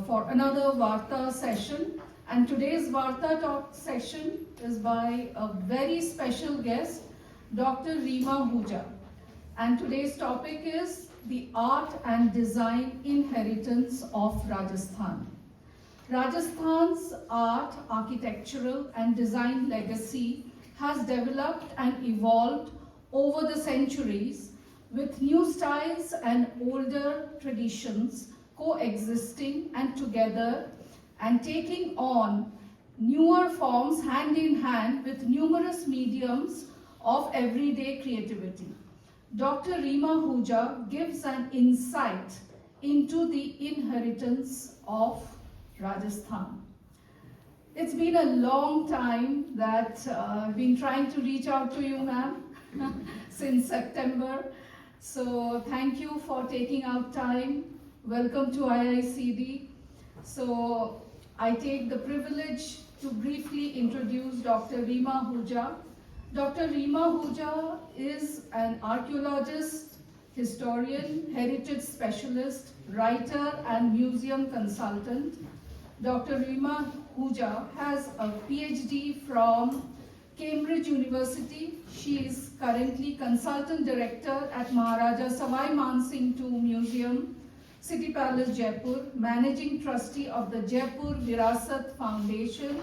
for another Varta session. And today's Varta talk session is by a very special guest, Dr. Rima Hooja. And today's topic is the art and design inheritance of Rajasthan. Rajasthan's art, architectural and design legacy has developed and evolved over the centuries with new styles and older traditions coexisting and together and taking on newer forms hand in hand with numerous mediums of everyday creativity. Dr. Rima Hooja gives an insight into the inheritance of Rajasthan. It's been a long time that I've been trying to reach out to you, ma'am, since September. So thank you for taking out time. Welcome to IICD. So I take the privilege to briefly introduce Dr. Rima Hooja. Dr. Rima Hooja is an archaeologist, historian, heritage specialist, writer and museum consultant. Dr. Rima Hooja has a PhD from Cambridge University. She is currently consultant director at Maharaja Savai Man Singh II Museum, City Palace, Jaipur, managing trustee of the Jaipur Virasat Foundation,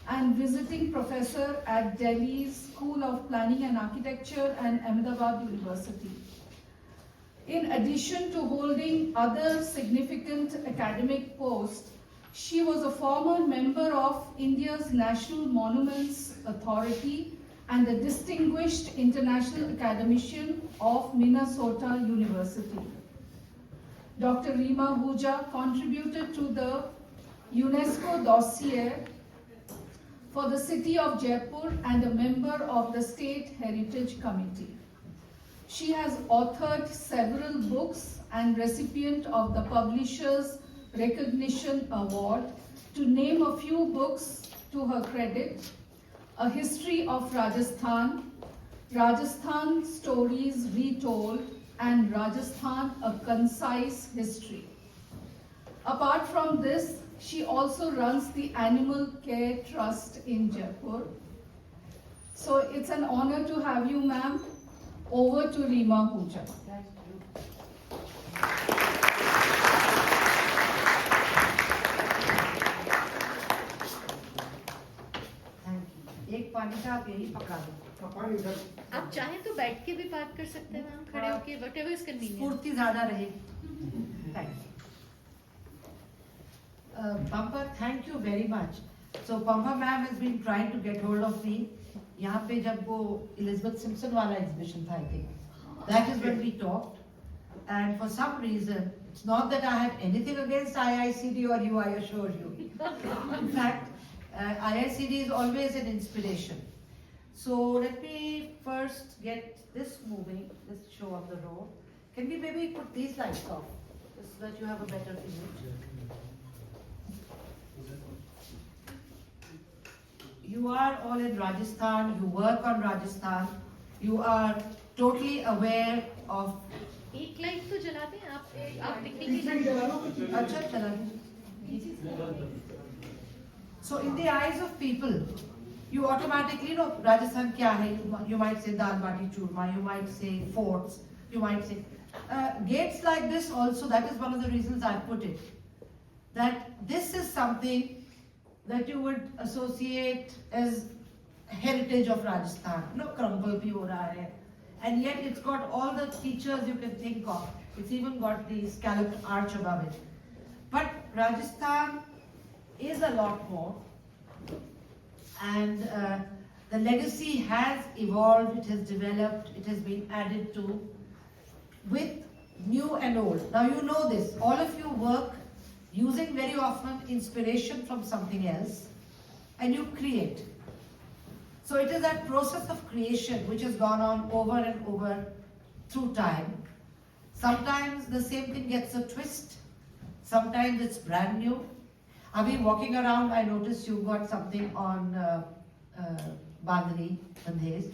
and visiting professor at Delhi's School of Planning and Architecture and Ahmedabad University. In addition to holding other significant academic posts, she was a former member of India's National Monuments Authority and a distinguished international academician of Minnesota University. Dr. Rima Hooja contributed to the UNESCO dossier for the city of Jaipur and a member of the State Heritage Committee. She has authored several books and recipient of the Publishers Recognition Award. To name a few books to her credit: A History of Rajasthan, Rajasthan Stories Retold, and Rajasthan, A Concise History. Apart from this, she also runs the Animal Care Trust in Jaipur. So it's an honor to have you, ma'am. Over to Rima Hooja. एक पानी का आप यही पकड़ा दो। आप चाहें तो बैठ के भी बात कर सकते हैं मैम, खड़े होके, whatever is convenient. स्फूर्ति ज़्यादा रहे। Thanks. Pampa, thank you very much. So Pampa ma'am has been trying to get hold of me. यहाँ पे जब वो Elizabeth Simpson वाला exhibition था, I think. That is when we talked. And for some reason, it's not that I have anything against IICD or you, I assure you. In fact, IICD is always an inspiration. So let me first get this moving, this show on the road. Can we maybe put these lights off, just so that you have a better image? You are all in Rajasthan, you work on Rajasthan, you are totally aware of... एक light तो जला दें आप technically अच्छा चला दीजिए. So in the eyes of people, you automatically know Rajasthan kya hai. You might say dal bati churma, you might say forts, you might say gates like this also. That is one of the reasons I put it. That this is something that you would associate as heritage of Rajasthan. No, crumble bhi ho raha hai. And yet it's got all the features you can think of. It's even got the scalloped arch above it. But Rajasthan is a lot more, and the legacy has evolved, it has developed, it has been added to with new and old. Now you know this, all of you work using very often inspiration from something else and you create. So it is that process of creation which has gone on over and over through time. Sometimes the same thing gets a twist, sometimes it's brand new. Abhi walking around, I noticed you got something on Bandhani, Bandhes.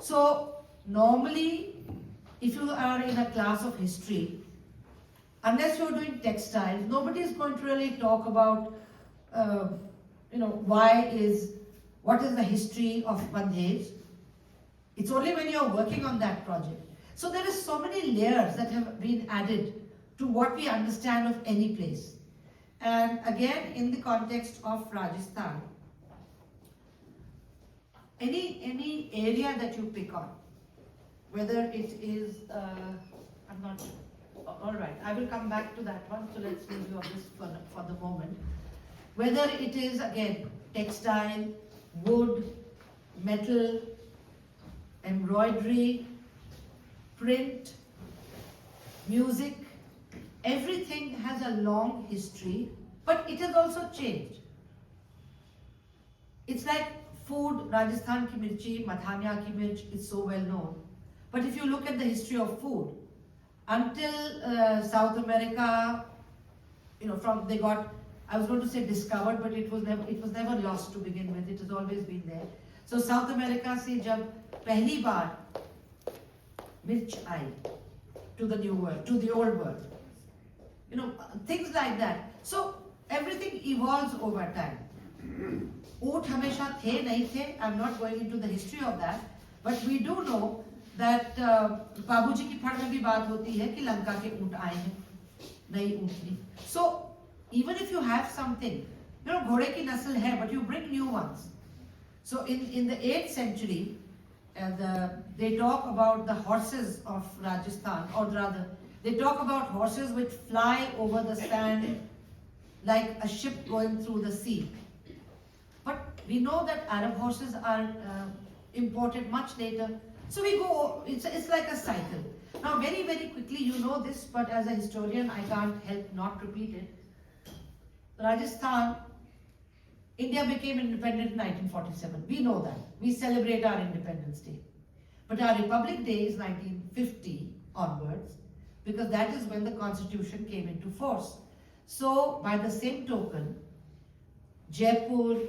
So normally, if you are in a class of history, unless you're doing textiles, nobody is going to really talk about, what is the history of Bandhej. It's only when you're working on that project. So there is so many layers that have been added to what we understand of any place. And again, in the context of Rajasthan, any area that you pick on, whether it is, I'm not, all right, I will come back to that one, so let's leave you on this for the moment. Whether it is, again, textile, wood, metal, embroidery, print, music, everything has a long history, but it has also changed. It's like food, Rajasthan ki mirchi, Mathania ki mirch is so well known. But if you look at the history of food, until South America, I was going to say discovered, but it was never lost to begin with. It has always been there. So South America se jab pehli baar mirch aayi to the new world, to the old world, things like that. So everything evolves over time. ऊंट हमेशा थे नहीं थे, I'm not going into the history of that, but we do know that बाबूजी की फड़ में भी बात होती है कि लंका के ऊंट आए हैं, नई ऊंटनी. So even if you have something, घोड़े की नस्ल है, but you bring new ones. So in the 8th century, they talk about the horses of Rajasthan, or rather, they talk about horses which fly over the sand like a ship going through the sea. But we know that Arab horses are imported much later. So we go, it's like a cycle. Now very, very quickly, you know this, but as a historian, I can't help not repeat it. Rajasthan, India became independent in 1947. We know that. We celebrate our Independence Day. But our Republic Day is 1950 onwards, because that is when the Constitution came into force. So, by the same token, Jaipur,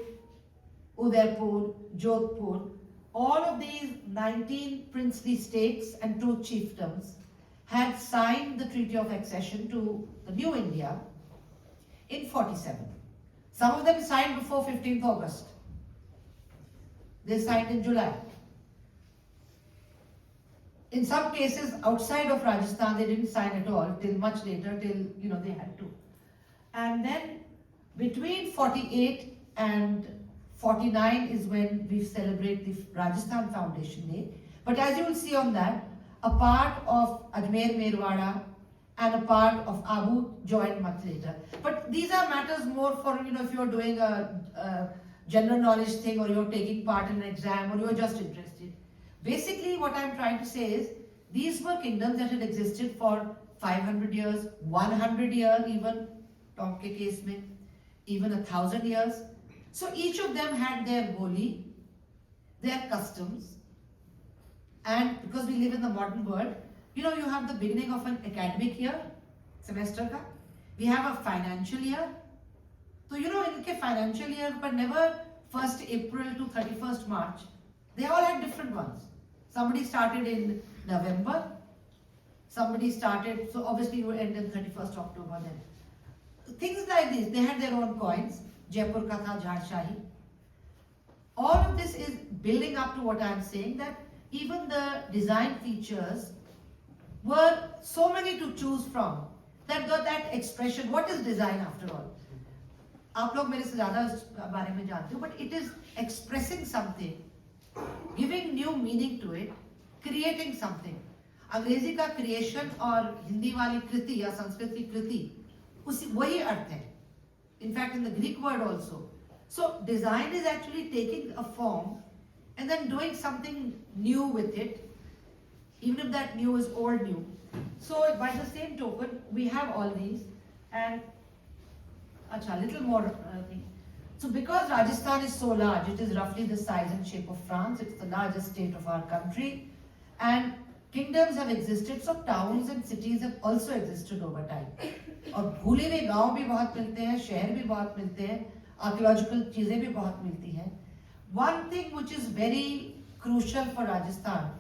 Udaipur, Jodhpur, all of these 19 princely states and 2 chiefdoms had signed the Treaty of Accession to the new India in 47. Some of them signed before 15th August. They signed in July. In some cases, outside of Rajasthan, they didn't sign at all till much later, till they had to. And then between 48 and 49 is when we celebrate the Rajasthan Foundation Day. But as you will see on that, a part of Ajmer Merwada and a part of Abu joined much later. But these are matters more for, if you're doing a general knowledge thing, or you're taking part in an exam, or you're just interested. Basically, what I'm trying to say is, these were kingdoms that had existed for 500 years, 100 years even, Tom ke case mein, even 1,000 years. So each of them had their boli, their customs, and because we live in the modern world, you have the beginning of an academic year, semester ka. We have a financial year. So inke financial year, but never 1st April to 31st March. They all had different ones. Somebody started in November. Somebody started, so obviously you end in 31st October then. Things like this, they had their own coins. Jaipur ka tha Jhadshahi. All of this is building up to what I'm saying, that even the design features were so many to choose from, that got that expression. What is design after all? आप लोग मेरे से ज़्यादा इस बारे में जानते हो, but it is expressing something, giving new meaning to it, creating something. अंग्रेजी का creation और हिंदी वाली कृति या संस्कृत की कृति उसी वही अर्थ है. In fact, in the Greek word also. So design is actually taking a form and then doing something new with it, even if that new is old new. So by the same token, we have all these, and a little more thing. So because Rajasthan is so large, it is roughly the size and shape of France. It's the largest state of our country, and kingdoms have existed. So towns and cities have also existed over time. और भूले हुए गांव भी बहुत मिलते हैं, शहर भी बहुत मिलते हैं, archaeological चीजें भी बहुत मिलती हैं. One thing which is very crucial for Rajasthan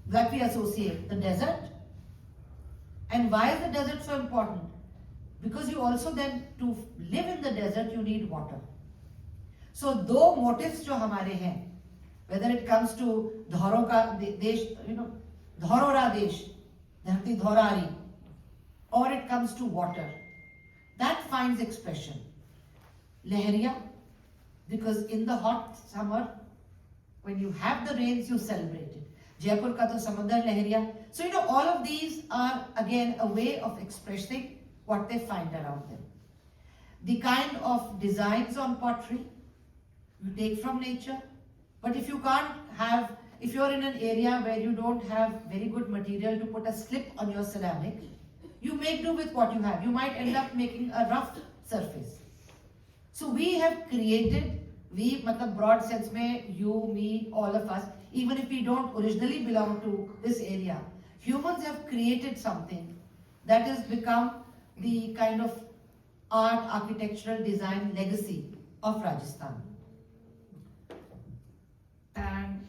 that we associate, the desert. And why is the desert so important? because you also then, to live in the desert, you need water. So दो motives जो हमारे हैं, whether it comes to धौरों का देश, धौरोरा देश, धरती धौरारी, or it comes to water, that finds expression. Lehriya, because in the hot summer, when you have the rains, you celebrate it. Jaipur ka to samandar lehriya. So all of these are again a way of expressing what they find around them. The kind of designs on pottery you take from nature, but if you can't have, if you're in an area where you don't have very good material to put a slip on your ceramic, you make do with what you have. You might end up making a rough surface. So we have created, we, matlab broad sense mein, you, me, all of us, even if we don't originally belong to this area, humans have created something that has become the kind of art, architectural design legacy of Rajasthan. And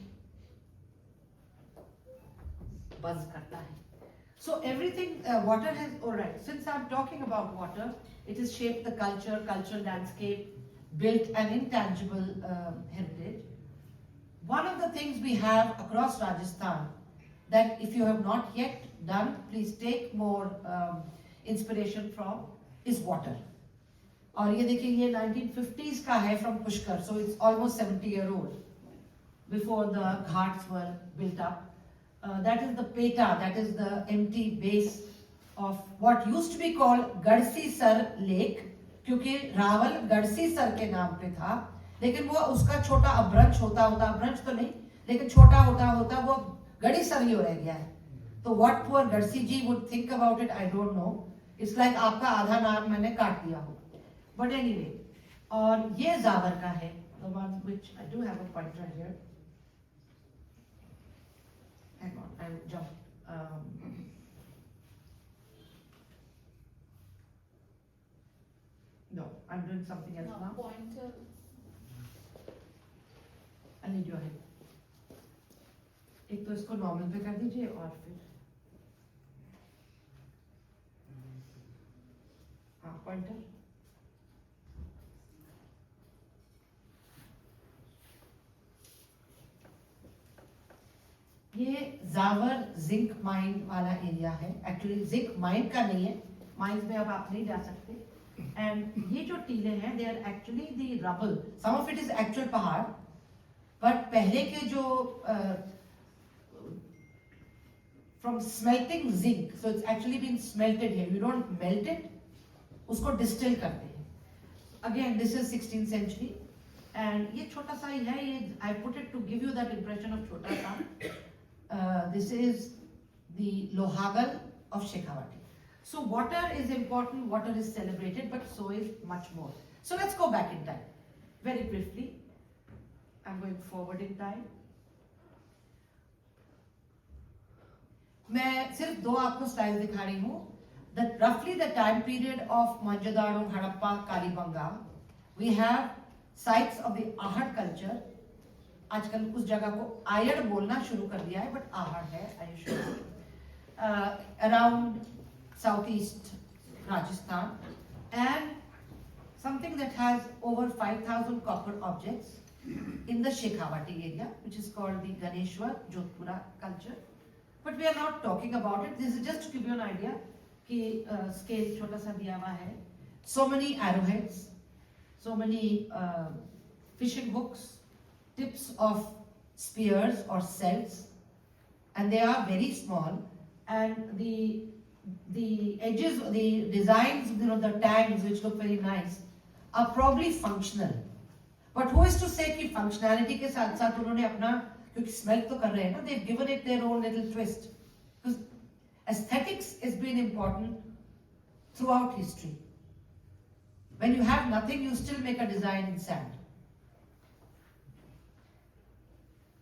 buzz karta hai. So everything, water has, alright, since I'm talking about water, it has shaped the culture, cultural landscape, built an intangible heritage. One of the things we have across Rajasthan that if you have not yet done, please take more inspiration from, is water. और ये देखिए ये 1950s का है from Pushkar, so it's almost 70-year-old, before the ghats were built up. That is the peta, that is the empty base of what used to be called Gadsi Sar Lake, क्योंकि Rawal Gadsi sir के नाम पे था, लेकिन वो उसका छोटा अब्रंश होता अब्रंश तो नहीं, लेकिन छोटा होता वो गढ़ी सर ही हो रह गया है. तो what poor Gadsi ji would think about it, I don't know. It's like आपका आधा नाम मैंने काट दिया हो. But anyway, और ये जावर का है, the one which I do have a pointer here. Hang on, I'll jump. No, I'm doing something else now. Pointer. I need your help. एक तो इसको नॉर्मल पे कर दीजिए और फिर हाँ पॉइंटर. ये जावर जिंक माइन वाला एरिया है. एक्चुअली जिंक माइन का नहीं है, माइंस में अब आप नहीं जा सकते. एंड ये जो टीले हैं, they are actually the rubble. Some of it is actual पहाड़, बट पहले के जो from smelting zinc, so it's actually been smelted here. You don't melt it, उसको डिस्टिल करते हैं. Again this is 16th century. And ये छोटा सा ही है, ये I put it to give you that impression of छोटा सा. This is the Lohagal of Shekhawati. So water is important, water is celebrated, but so is much more. So let's go back in time. Very briefly, I'm going forward in time. मैं सिर्फ दो आपको slide दिखा रही हूँ. That roughly the time period of Mohenjo-daro, Harappa, Kalibanga, we have sites of the Ahad culture. आजकल उस जगह को आयड़ बोलना शुरू कर दिया है, बट आहड़ है, around south east Rajasthan. And something that has over 5,000 copper objects in the Shekhawati area, which is called the Ganeshwar Jodhpura culture. But we are not talking about it. This is just to give you an idea कि scale छोटा सा दिया हुआ है. So many arrowheads, so many fishing hooks, tips of spears or cells, and they are very small, and the edges, the designs, the tags which look very nice are probably functional. But who is to say कि functionality के साथ साथ उन्होंने अपना, क्योंकि smell तो कर रहे हैं ना, they've given it their own little twist. Because aesthetics has been important throughout history. When you have nothing, you still make a design in sand.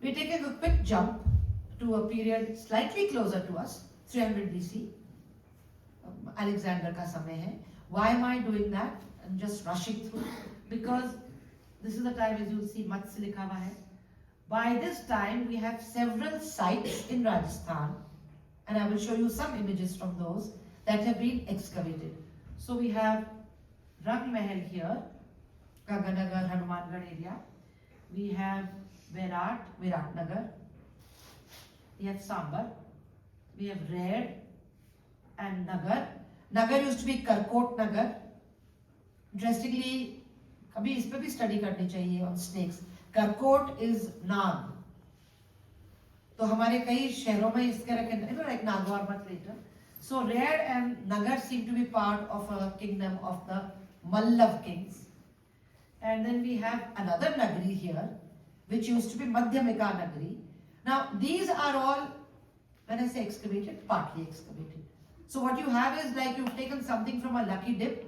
We're taking a quick jump to a period slightly closer to us, 300 BC. Alexander का समय है. Why am I doing that? I'm just rushing through because this is the time, as you see, Matsya लिखा हुआ है. By this time, we have several sites in Rajasthan, and I will show you some images from those that have been excavated. So we have Rang Mahal here, Ganganagar, Hanumangarh area. We have Viratnagar. We have Sambar. We have Red and Nagar. Nagar used to be Karkot Nagar. Interestingly, अभी इस पे भी study करनी चाहिए on snakes. Karkot is नाग. तो हमारे कई शहरों में इसके रखे, like Nagwar much later. So Red and Nagar seem to be part of a kingdom of the Mallav kings. And then we have another Nagari here, which used to be Madhyamika Nagari. Now these are all, when I say excavated, partly excavated. So what you have is like you've taken something from a lucky dip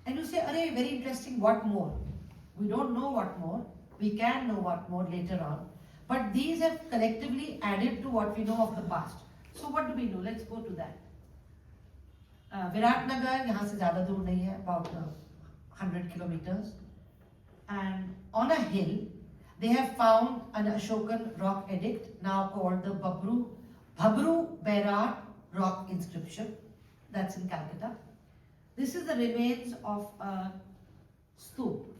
and you say, "Arey, very interesting, what more?" We don't know what more. We can know what more later on. But these have collectively added to what we know of the past. So what do we know? Let's go to that. Viratnagar, यहाँ से ज़्यादा दूर नहीं है, about 100 kilometers. And on a hill, they have found an Ashokan rock edict, now called the Bhabru Bairat rock inscription. That's in Calcutta. This is the remains of a stoop.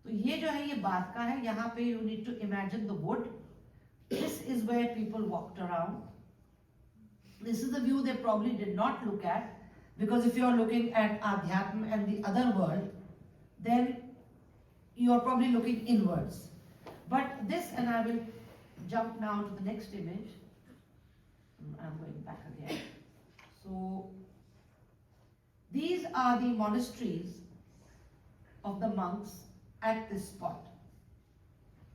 तो ये जो है ये बात का है, यहाँ पे you need to imagine the wood. This is where people walked around. This is the view they probably did not look at, because if you are looking at Adhyatma and the other world, then you are probably looking inwards. But this, and I will jump now to the next image. I'm going back again. So these are the monasteries of the monks at this spot,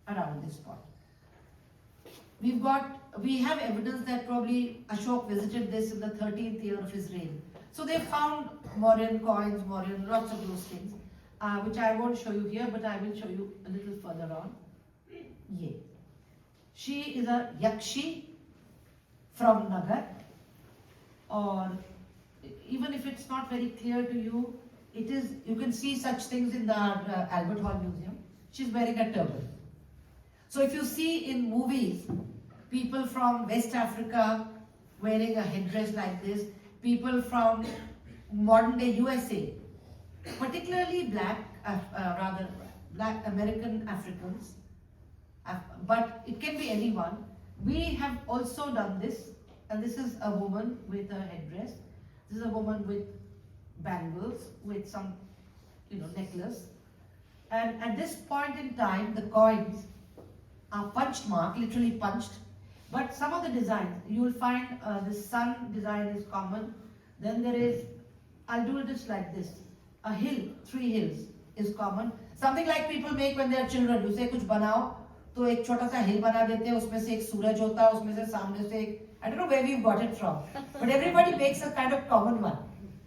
around this spot. We have evidence that probably Ashok visited this in the 13th year of his reign. So they found Mauryan coins, lots of those things, which I won't show you here, but I will show you a little further on. Ye. She is a Yakshi from Nagar, or even if it's not very clear to you, it is, you can see such things in the Albert Hall Museum. She's wearing a turban. So if you see in movies, people from West Africa wearing a headdress like this, people from modern day USA, particularly black American Africans, but it can be anyone. We have also done this, and this is a woman with a headdress. This is a woman with bangles, with some, necklace. And at this point in time, the coins are punch marked, literally punched. But some of the designs, you will find the sun design is common. Then there is, I'll do it just like this. A hill, 3 hills is common. Something like people make when they are children. You say कुछ बनाओ, तो एक छोटा सा hill बना देते हैं, उसमें से एक सूरज होता है, उसमें से सामने से एक, I don't know where we've got it from, but everybody makes a kind of common one.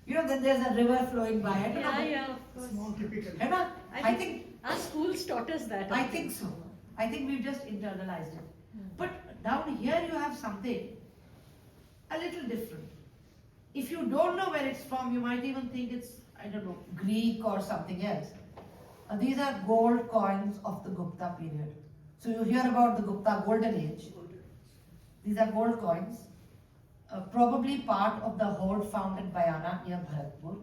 Then there's a river flowing by. I don't know. Yeah, of course. Small typical. I think our schools taught us that. I think so. I think we've just internalized it. But down here you have something a little different. If you don't know where it's from, you might even think it's, I don't know, Greek or something else. These are gold coins of the Gupta period. So you hear about the Gupta Golden Age. These are gold coins, probably part of the hoard found at Bayana near Bharatpur.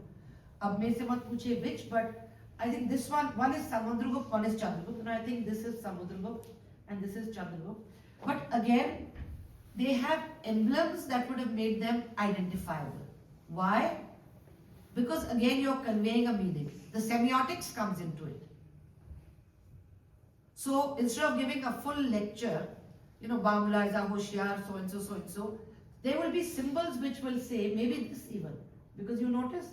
Ab mein se mat puche which, but I think this one is Samudragupta, one is Chandragupta, and I think this is Samudragupta and this is Chandragupta. But again, they have emblems that would have made them identifiable. Why? Because again, you're conveying a meaning. The semiotics comes into it. So instead of giving a full lecture, Bamula is a Hoshiar, so and so, so and so, there will be symbols which will say, maybe this even. Because you notice,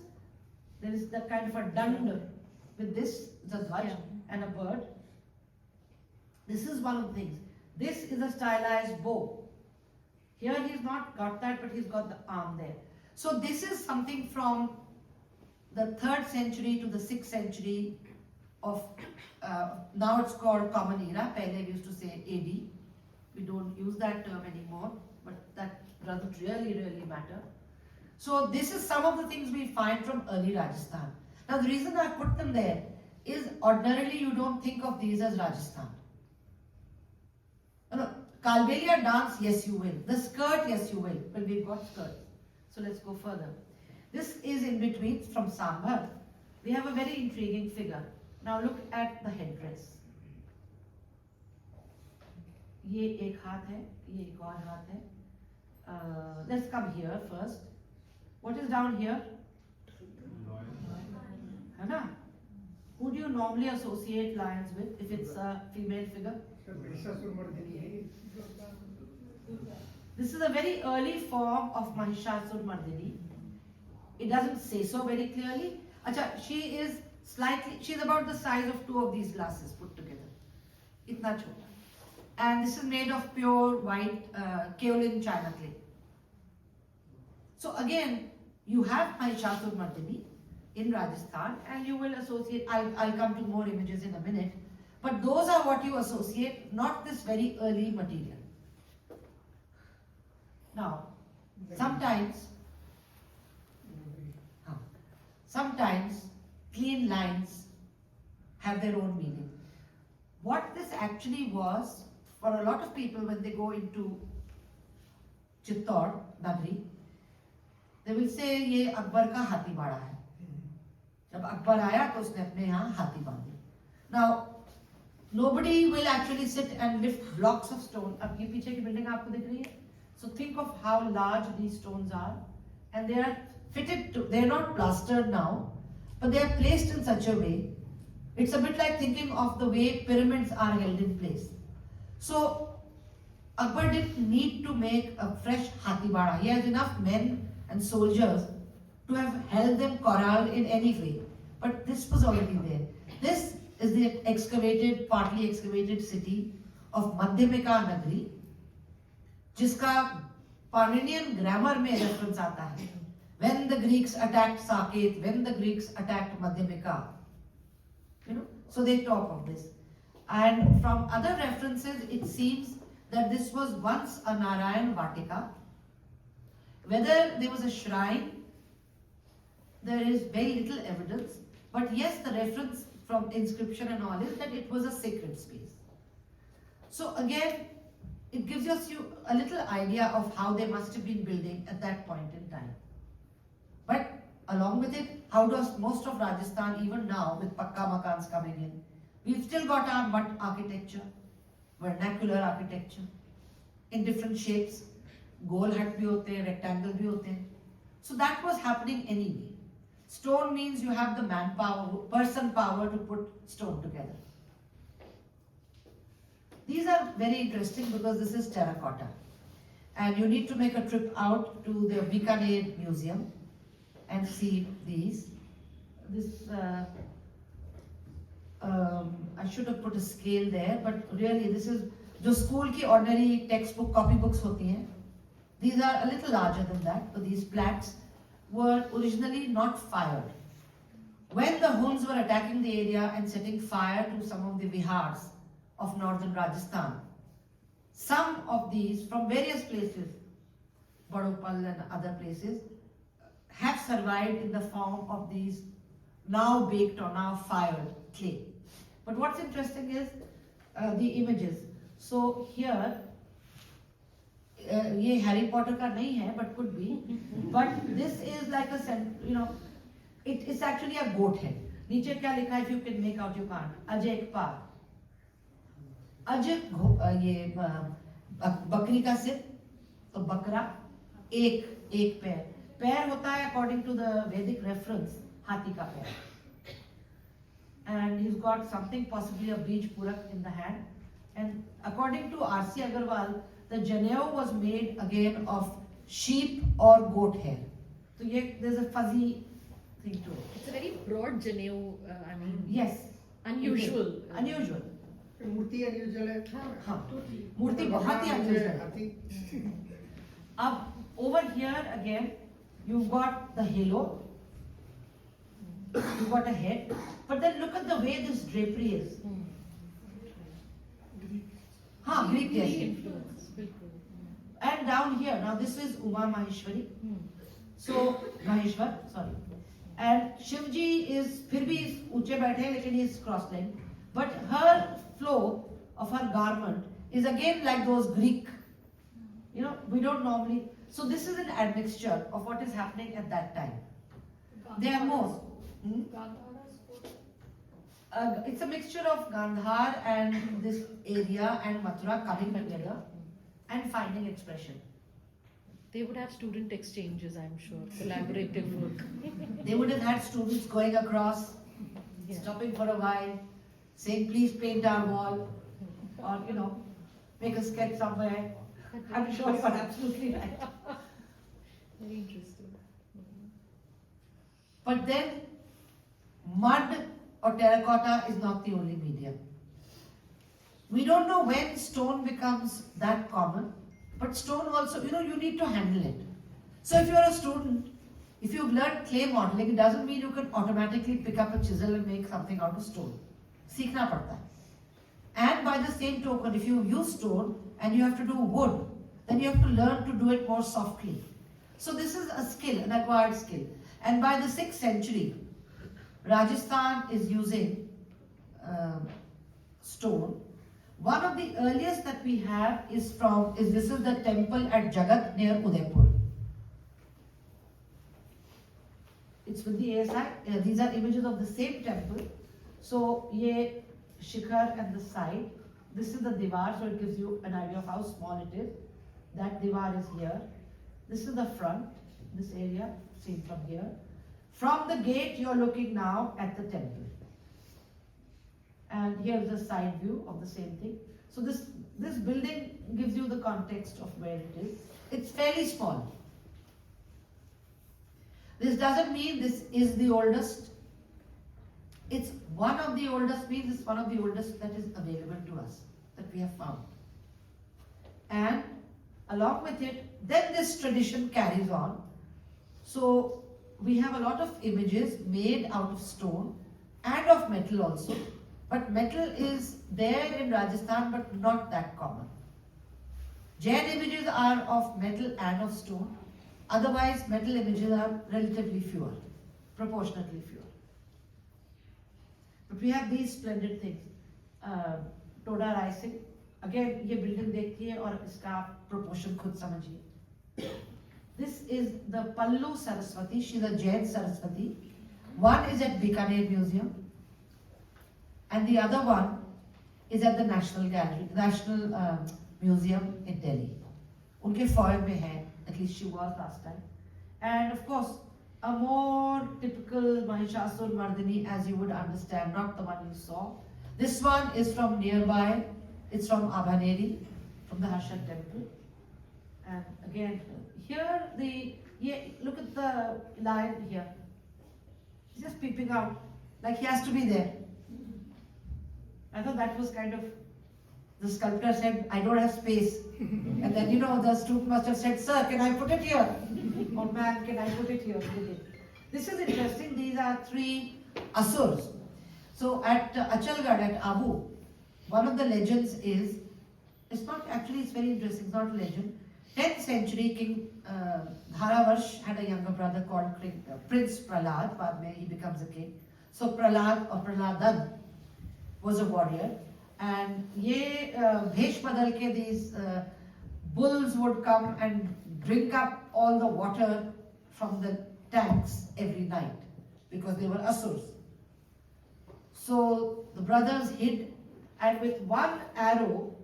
there is that kind of a dand with this, the dhwaj, and a bird. This is one of the things. This is a stylized bow. Here he's not got that, but he's got the arm there. So this is something from the 3rd century to the 6th century of, now it's called Common Era. Pehle we used to say AD. We don't use that term anymore, but that doesn't really matter. So this is some of the things we find from early Rajasthan. Now the reason I put them there is ordinarily you don't think of these as Rajasthan. Kalbelia dance, yes you will. The skirt, yes you will. Well, we've got skirts. So let's go further. This is in between from Sambar. we have a very intriguing figure. Now look at the headdress. ये एक हाथ है, ये एक और हाथ है. Let's come here first. What is down here? है ना? Who do you normally associate lions with if it's a female figure? This is a very early form of Mahishasur-Mardini. It doesn't say so very clearly. Acha, she's about the size of two of these glasses put together. Itna chota. And this is made of pure white kaolin china clay. So again, you have Mahishasur-Mardini in Rajasthan, and you will associate, I'll come to more images in a minute, but those are what you associate, not this very early material. Now, sometimes clean lines have their own meaning. What this actually was, for a lot of people when they go into Chittor, Nagri, they will say ये अकबर का हाथी बाड़ा है. जब अकबर आया तो उसने अपने यहाँ हाथी बांधे. Now, nobody will actually sit and lift blocks of stone. अब ये पीछे की बिल्डिंग आपको दिख रही है? So think of how large these stones are, and they are fitted to. They are not plastered now, but they are placed in such a way. It's a bit like thinking of the way pyramids are held in place. So Akbar didn't need to make a fresh hathi bada. He has enough men and soldiers to have held them corralled in any way. But this was already there. This is the partly excavated city of Madhyamika Nagri, जिसका Paninian grammar में reference आता है. When the Greeks attacked Saket, when the Greeks attacked Madhyamika, so they talk of this. And from other references, it seems that this was once a Narayan Vatika. Whether there was a shrine, there is very little evidence. But yes, the reference from inscription and all is that it was a sacred space. So again, it gives us you a little idea of how they must have been building at that point in time. But along with it, how does most of Rajasthan, even now with Pakka Makans coming in, we've still got our Mutt architecture, vernacular architecture, in different shapes. Goal hut bhi hote hain, rectangle bhi hote hain. So that was happening anyway. Stone means you have the manpower, person power to put stone together. These are very interesting because this is terracotta. And you need to make a trip out to the Bikaner Museum and see these. I should have put a scale there, but really this is जो school की ordinary textbook copy books होती हैं. These are a little larger than that, but these plaques were originally not fired. When the Huns were attacking the area and setting fire to some of the vihars of northern Rajasthan, some of these from various places, Badopal and other places, have survived in the form of these now baked or now fired clay. But what's interesting is the images. So here, ये Harry Potter का नहीं है, but could be. But this is like a, it's actually a goat head. नीचे क्या लिखा है? If you can make out, you can't. Ajay पार. अजय ये बकरी का सिर, तो बकरा एक पैर. पैर होता है according to the Vedic reference, हाथी का पैर. And he's got something, possibly a beej purak in the hand. And according to R.C. Agarwal, the janeo was made again of sheep or goat hair. So there's a fuzzy thing to it. It's a very broad janeo, Yes. Unusual. Unusual. Murthy unusual है. हाँ, मूर्ति बहुत ही unusual है. अब over here again, you've got the halo. You've got a head. But then look at the way this drapery is. Greek influence. And down here, now this is Uma Maheshwari. So, Maheshwar, sorry. And Shivji is, फिर भी ऊंचे बैठे हैं, लेकिन he is cross-legged. But her flow of her garment is again like those Greek. We don't normally. So this is an admixture of what is happening at that time. There are more. It's a mixture of Gandhar and this area and Mathura coming together and finding expression. They would have student exchanges, I'm sure, collaborative work. They would have had students going across, Yeah. stopping for a while, saying, please paint our wall, or, make a sketch somewhere. I'm sure you are absolutely right. Very interesting. But then, mud or terracotta is not the only medium. We don't know when stone becomes that common, but stone also, you need to handle it. So if you're a student, if you've learned clay modeling, it doesn't mean you can automatically pick up a chisel and make something out of stone. Seekhna padta hai. And by the same token, if you use stone and you have to do wood, then you have to learn to do it more softly. So this is a skill, an acquired skill. And by the 6th century, Rajasthan is using stone. One of the earliest that we have is this is the temple at Jagat near Udaipur. It's with the ASI. These are images of the same temple. So, ye shikhar and the side. This is the divar, so it gives you an idea of how small it is. That divar is here. This is the front, this area, seen from here. From the gate, you're looking now at the temple. And here's the side view of the same thing. So this building gives you the context of where it is. It's fairly small. This doesn't mean this is the oldest. It's one of the oldest, means it's one of the oldest that is available to us, that we have found. And along with it, then this tradition carries on. So we have a lot of images made out of stone and of metal also. But metal is there in Rajasthan, but not that common. Jain images are of metal and of stone. Otherwise, metal images are relatively fewer, proportionately fewer. But we have these splendid things. Toda rising. Again, ये building देखिए और इसका proportion खुद समझिए. This is the Pallu Saraswati. She's a Jain Saraswati. One is at Bikaner Museum, and the other one is at the National Museum in Delhi. उनके foil में है, at least she was last time. And of course, a more typical Mahishasur Mardini, as you would understand, not the one you saw. This one is from nearby. It's from Abhaneri, from the Harshan temple. And again, here look at the lion here. He's just peeping out, like he has to be there. I thought that was kind of, the sculptor said, I don't have space. And then, the student must have said, sir, can I put it here? Or ma'am, can I put it here? This is interesting. These are 3 asurs. So at Achalgarh, at Abu, one of the legends is, it's very interesting, it's not a legend. 10th century King Dharavarsh had a younger brother called Prince Prahlad. बाद he becomes a king. So Prahlad or Prahladan was a warrior, and ye bhesh badal ke these bulls would come and drink up all the water from the tanks every night because they were asurs. So the brothers hid, and with one arrow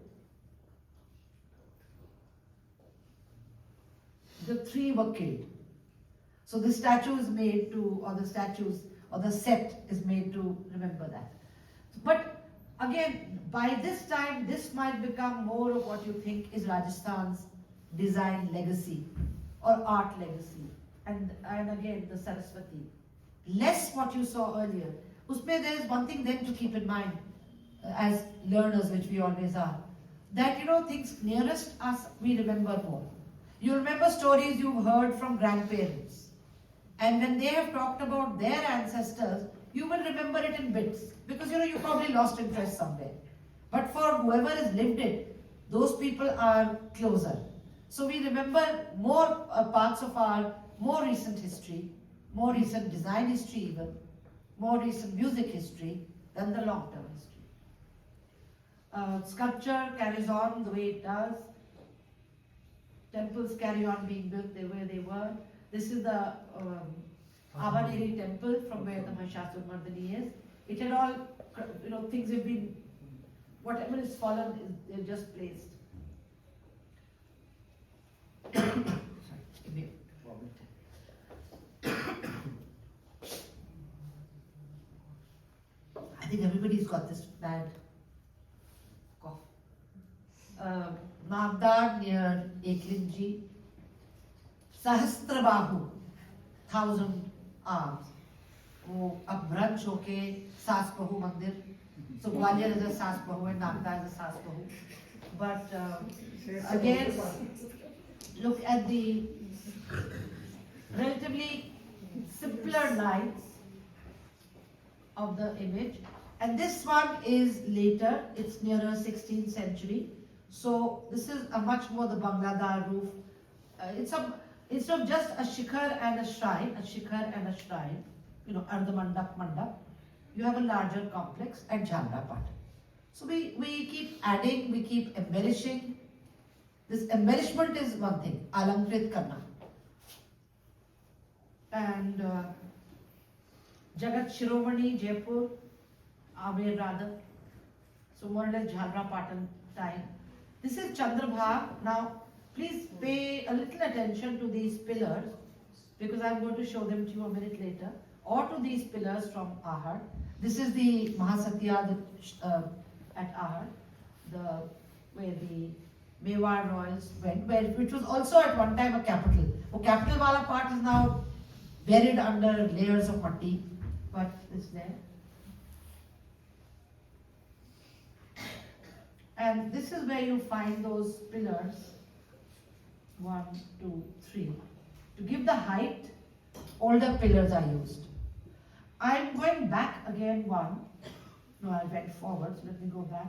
the 3 were killed. So the statue is made to, or the statues, or the set is made to remember that. But again, by this time, this might become more of what you think is Rajasthan's design legacy or art legacy. And again, the Saraswati. Less what you saw earlier. Usme there is one thing then to keep in mind, as learners, which we always are, that things nearest us, we remember more. You remember stories you've heard from grandparents. And when they have talked about their ancestors, you will remember it in bits. Because you probably lost interest somewhere. But for whoever has lived it, those people are closer. So we remember more parts of our more recent history, more recent design history even, more recent music history than the long-term history. Sculpture carries on the way it does. Temples carry on being built the way they were. This is the Avaneri temple from where the Mahishasur Mardini is. It had all things have been, whatever is fallen, they're just placed. Sorry, give me a moment. I think everybody's got this bad cough. Nagdar near Eklinji, Sahasrabahu, 1,000 arms. वो अब brunch होके सास बहू मंदिर, so Gwalior is a सास बहू and Nagda is a सास बहू. But again, look at the relatively simpler lines of the image. And this one is later, it's nearer 16th century. So this is a much more the Bangladar roof. It's not just a shikhar and a shrine, Ardha Mandap, you have a larger complex and Jhalra pattern. So we keep adding, we keep embellishing. This embellishment is one thing, alankrit karna. And Jagat Shiromani, Jaipur, Amer rather. So more or less Jhalra pattern time. This is Chandrabhag. Now please pay a little attention to these pillars because I'm going to show them to you a minute later. Or to these pillars from Ahar. This is the Mahasatya at Ahar, where the Mewar royals went, which was also at one time a capital. The capital wala part is now buried under layers of matti, but it's there. And this is where you find those pillars, 1, 2, 3. To give the height, older pillars are used. I'm going back again one. No, I went forward, so let me go back.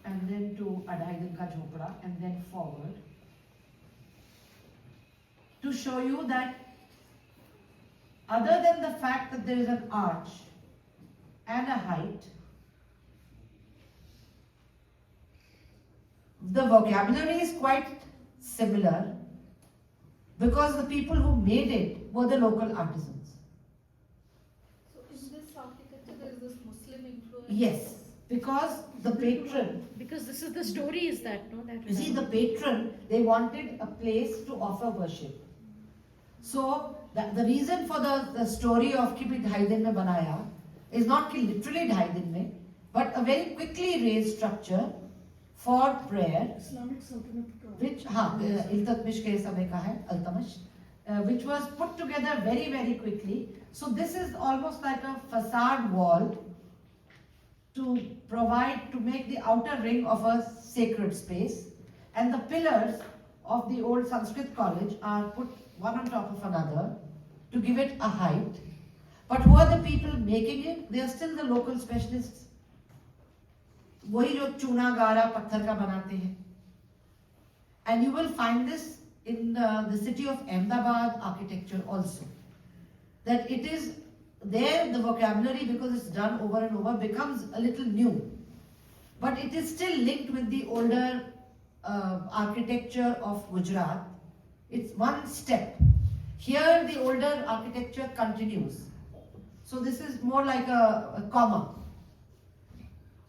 And then to Adhai Din Ka Jhopda, and then forward. To show you that other than the fact that there is an arch and a height, the vocabulary is quite similar because the people who made it were the local artisans. So in this architecture there is this Muslim influence? Yes, because the patron, Because this is the story is that, no? That you see the patron, they wanted a place to offer worship. So the reason for the story of Ki Dhai Din Mein Banaya is not ki literally Dhai Din Mein, but a very quickly raised structure for prayer, Islamic Sultanate which Iltutmish ke samay ka hai, Iltutmish, which was put together very, very quickly. So this is almost like a facade wall to provide, to make the outer ring of a sacred space. And the pillars of the old Sanskrit college are put one on top of another to give it a height. But who are the people making it? They are still the local specialists. वही जो चूना गारा पत्थर का बनाते हैं. And you will find this in the city of Ahmedabad architecture also. That it is there, the vocabulary, because it's done over and over, becomes a little new. But it is still linked with the older architecture of Gujarat. It's one step. Here the older architecture continues. So this is more like a comma.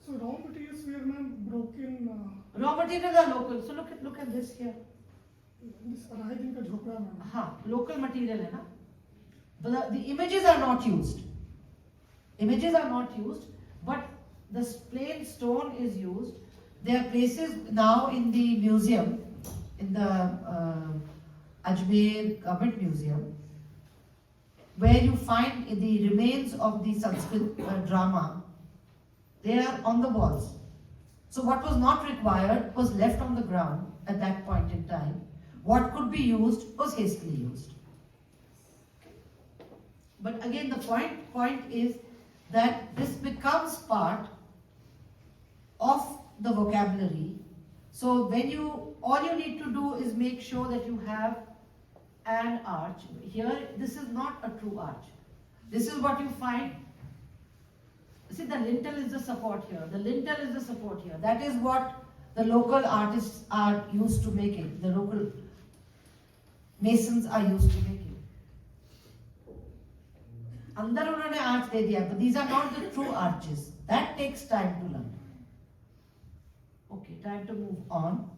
So raw materials were not broken. Raw materials are local. So look at this here. This Adhai Din Ka Jhopda. Local material hai na. But the images are not used. Images are not used, but the plain stone is used. There are places now in the museum, in the Ajmer Government Museum, where you find the remains of the Sanskrit drama. They are on the walls. So what was not required was left on the ground at that point in time. What could be used was hastily used. But again, the point is that this becomes part of the vocabulary. So when all you need to do is make sure that you have an arch. Here, this is not a true arch. This is what you find. See, the lintel is the support here. The lintel is the support here. That is what the local artists are used to making. The local masons are used to making. अंदर उन्होंने arch दे दिया, but these are not the true arches. That takes time to learn. Okay, time to move on.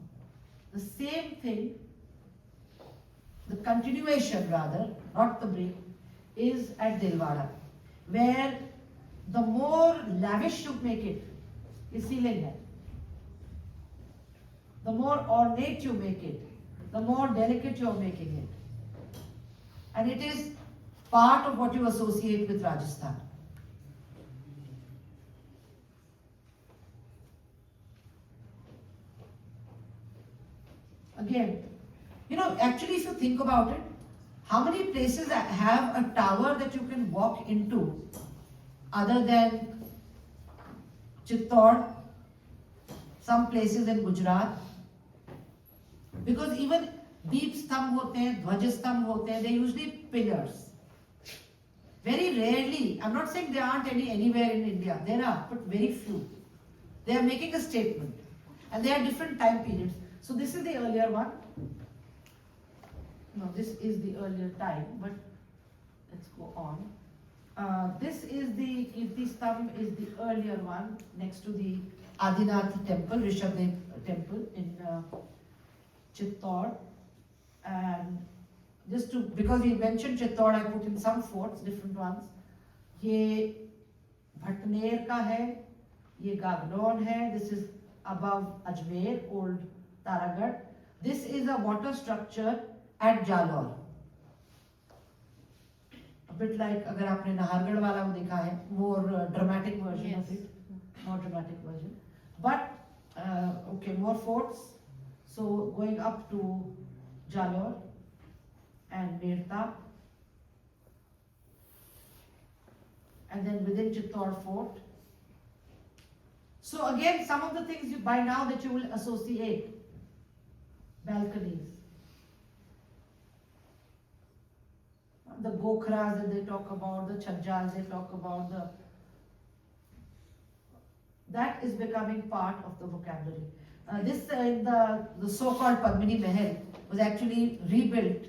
The same thing, the continuation rather, not the break, is at Dilwara, where the more lavish you make it, ये ceiling है, the more ornate you make it, the more delicate you are making it. And it is part of what you associate with Rajasthan. Again, you know, actually if you think about it, how many places that have a tower that you can walk into other than Chittor, some places in Gujarat? Because even deep stambh hote hain, dhwaj stambh hote hain, they're usually pillars. Very rarely, I'm not saying there aren't any anywhere in India, there are, but very few. They are making a statement, and they are different time periods. So this is the earlier one. No, this is the earlier time, but let's go on. This is the Kirti Stambh is the earlier one next to the Adinath temple, Rishabdev temple in Chittor. And just to, because we mentioned Chittor, I put in some forts, different ones. ये भटनेर का है, ये गागलोन है. This is above Ajmer, old Taragarh. This is a water structure at Jalore. A bit like अगर आपने नाहरगढ़ वाला वो देखा है, more dramatic version of it, more dramatic version. But okay, more forts. So going up to Jalore and Varta, and then within Chittor Fort. So again, some of the things you, by now that you will associate, balconies, the gokhras that they talk about, the chajjals they talk about, that is becoming part of the vocabulary. This the so-called Padmini Mahal was actually rebuilt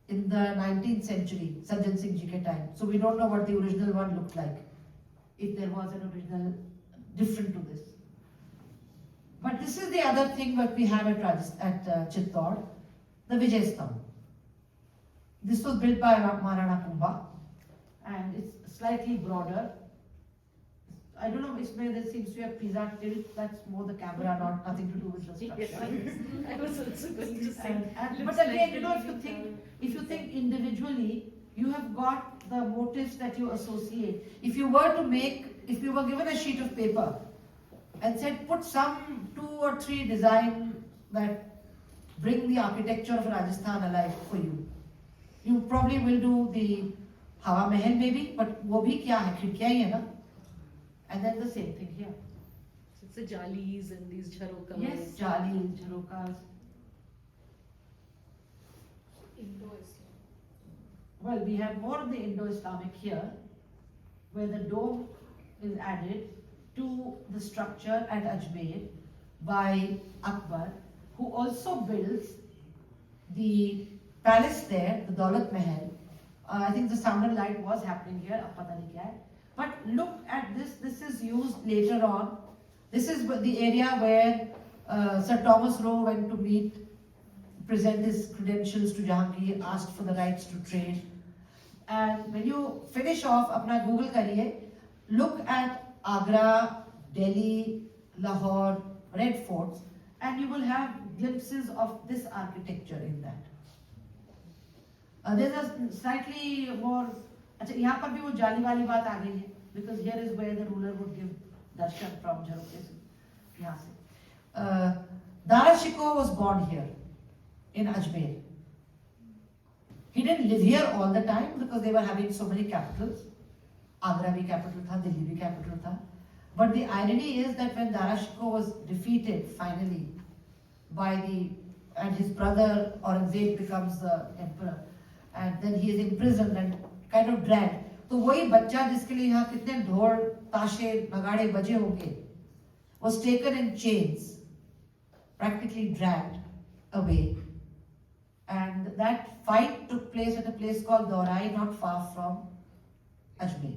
in the 19th century, Sajjan Singh ji ke time. So we don't know what the original one looked like, if there was an original different to this. But this is the other thing that we have at Chittor, the Vijay Stambh. This was built by Maharana Kumbha, and it's slightly broader. I don't know, there seems to be a pizza tilt. That's more the camera, nothing to do with the structure. Yes, I was also going to say. But again, you know, if you think individually, you have got the motifs that you associate. If you were given a sheet of paper and said, put some 2 or 3 designs that bring the architecture of Rajasthan alive for you, you probably will do the Hawa Mahal maybe, but wo bhi kya hai, khidkiyan hi hai na? And then the same thing here. So it's the jalis and these jharokas. Yes, jalis, jharokas. Indo-Islam. Well, we have more of the Indo-Islamic here, where the dome is added to the structure at Ajmer by Akbar, who also builds the palace there, the Daulat Mahal. I think the sound and light was happening here, ab pata nahi kya hai. But look at this, this is used later on. This is the area where Sir Thomas Roe went to meet, present his credentials to Jahangir, asked for the rights to trade. And when you finish off, apna Google kariye, look at Agra, Delhi, Lahore, Red Forts, and you will have glimpses of this architecture in that. There's a slightly more, अच्छा यहाँ पर भी वो जाली वाली बात आ गई है, because here is where the ruler would give darshan from Jharokhe से, यहाँ से. Dara Shikoh was born here in Ajmer. He didn't live here all the time because they were having so many capitals. Agra bhi capital tha, Delhi bhi capital tha. But the irony is that when Dara Shikoh was defeated finally and his brother Aurangzeb becomes the emperor, and then he is imprisoned and kind of dragged. तो वही बच्चा जिसके लिए यहाँ कितने ढोल, ताशे, नगाड़े बजे होंगे, was taken in chains, practically dragged away. And that fight took place at a place called Daurai, not far from Ajmer.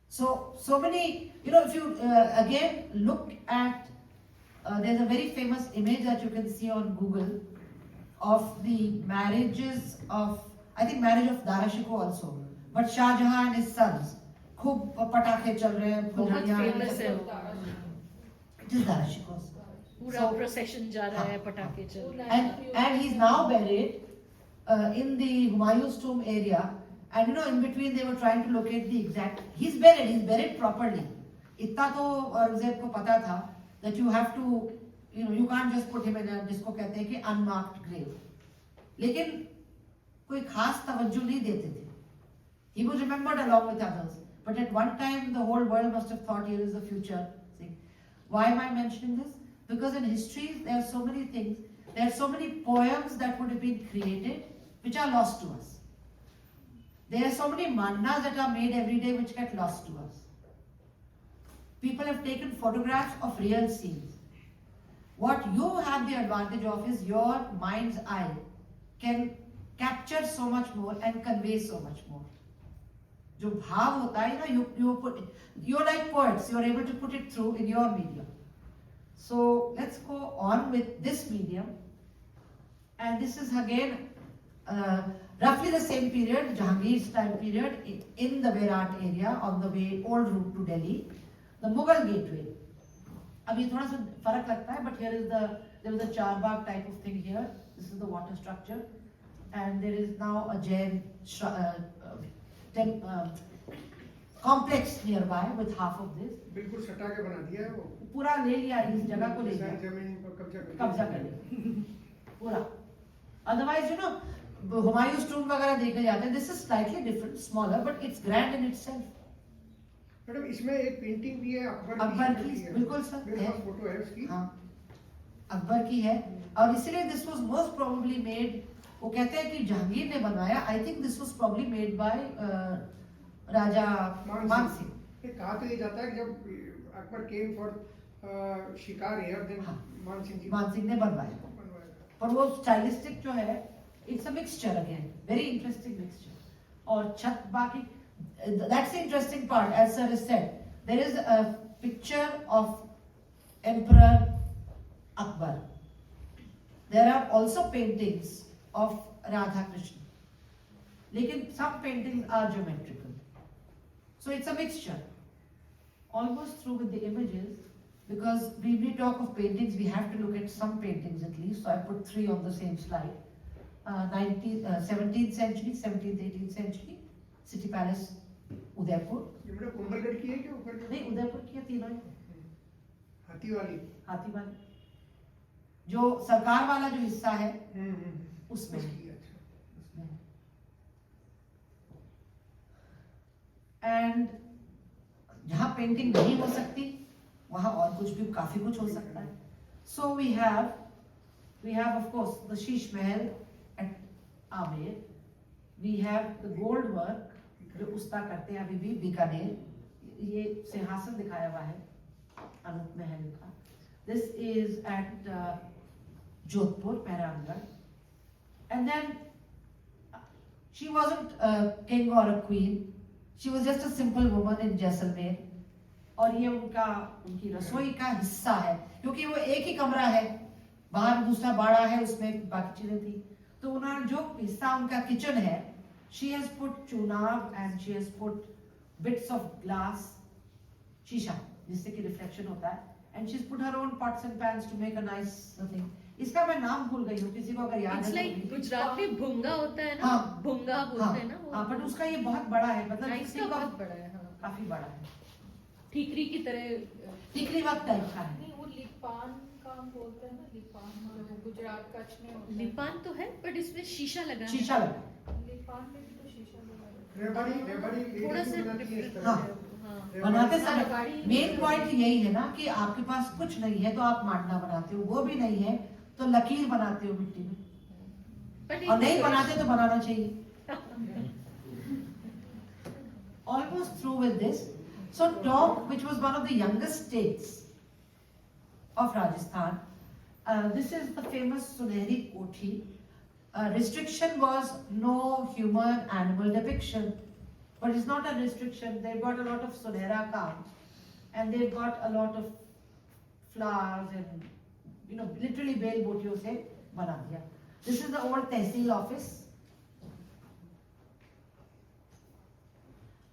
So many, if you again look at, there's a very famous image that you can see on Google of the marriages of, I think marriage of Dara Shikoh also, but Shah Jahan and his sons, खूब पटाखे चल रहे हैं, बहुत फुलझड़ियाँ, famous है वो। it is Dara Shikoh. पूरा procession जा रहा है, पटाखे चल रहे हैं। And he's now buried in the Humayun's tomb area, and in between they were trying to locate the exact. He's buried properly. इतना तो औरंगजेब को पता था that you have to, you can't just put him in a, जिसको कहते हैं कि unmarked grave. लेकिन कोई खास तवज्जो नहीं देते थे. He was remembered along with others, but at one time the whole world must have thought here is the future. See, why am I mentioning this? Because in history there are so many things. There are so many poems that would have been created which are lost to us. There are so many mannas that are made every day which get lost to us. People have taken photographs of real scenes. What you have the advantage of is your mind's eye can capture so much more and convey so much more. जो भाव होता है ना, you're like poets, you're able to put it through in your medium. So let's go on with this medium. And this is again roughly the same period, Jahangir's time period, in the Virat area on the way, old route to Delhi, the Mughal gateway. अब ये थोड़ा सा फर्क लगता है, but here is there was a charbagh type of thing here. This is the water structure, and there is now a Jain complex nearby with half of this. बिल्कुल सटा के बना दिया है वो। पूरा ले लिया, इस जगह को ले लिया, जमीन पर कब्जा कर लिया पूरा. Otherwise, Humayun's tomb वगैरह देखने जाते हैं. This is slightly different, smaller, but it's grand in itself. Madam इसमें एक पेंटिंग भी है अकबर की, बिल्कुल सर, मेरे पास फोटो है उसकी। हाँ, अकबर की है, और इसलिए this was most probably made, वो कहते हैं कि जहांगीर ने बनवाया. I think this was probably made by राजा मान सिंह. कहा तो ये जाता है कि जब अकबर केम फॉर शिकार हियर, देन मान सिंह ने बनवाया. पर वो स्टाइलिस्टिक जो है, it's a mixture again, very interesting mixture. और छत बाकी, that's the interesting part, as sir has said. There is a picture of Emperor Akbar. There are also paintings of Radha Krishna. Lekin some paintings are geometrical. So it's a mixture. Almost through with the images, because when we talk of paintings, we have to look at some paintings at least. So I put 3 on the same slide. 17th century, 17th, 18th century, City Palace, Udaipur. ये मेरा कुंभलगढ़ की है क्या ऊपर? नहीं, उदयपुर की है, तीनों ही. हाथी वाली जो सरकार वाला जो हिस्सा है उसमें. एंड जहां पेंटिंग नहीं हो सकती वहां और कुछ भी, काफी कुछ हो सकता है. So we have of course the Sheesh Mahal at Amer. We have the gold work जो उस्ता करते हैं अभी भी बीकानेर. ये सिंहासन दिखाया हुआ है अनूप महल का. This is at Jodhpur, Mehrangarh. And then she wasn't a king और a queen, she was just a simple woman in Jaisalmer. और ये उनकी रसोई का हिस्सा है, क्योंकि वो एक ही कमरा है, बाहर दूसरा बाड़ा है, उसमें बाकी चीजें थी. तो उन्होंने जो हिस्सा उनका किचन है, she has put चुनाव and she has put bits of glass, शीशा जिससे कि रिफ्लेक्शन होता है, and she's put her own pots and pans to make a nice thing. इसका मैं नाम भूल गई हूँ, किसी को अगर याद है. It's like गुजरात में भुंगा होता है ना, भुंगा बोलते हैं ना वो. हाँ, बट उसका ये बहुत बड़ा है, मतलब इसका बहुत बड़ा है. हाँ, काफी बड़ा है, ठीकरी की तरह, ठीकरी वक्त टाइप का है. नहीं, वो लिपान का बोलते हैं ना, लिपान मतलब वो गुजरात कच्छ में होता है. लिपान तो है, बट इसमें शीशा लगा है. शीशा लगा, लिपान में भी तो शीशा लगा है. रेबाड़ी थोड़ा सा डिफरेंट. हाँ, बनाते समय रेबाड़ी- मेन पॉइंट यही है ना कि आपके पास कुछ नहीं है तो आप मांडना बनाते हो, वो भी नहीं है तो लकीर बनाते हो मिट्टी में, और नहीं बनाते तो बनाना चाहिए. Almost through with this. So Tong, which was one of the youngest states of Rajasthan, this is the famous Sunehri Kothi. Restriction was no human animal depiction. But it's not a restriction. They've got a lot of sonera काम, and they've got a lot of flowers and literally बेल बोटियों से बना दिया. This is the old tehsil office.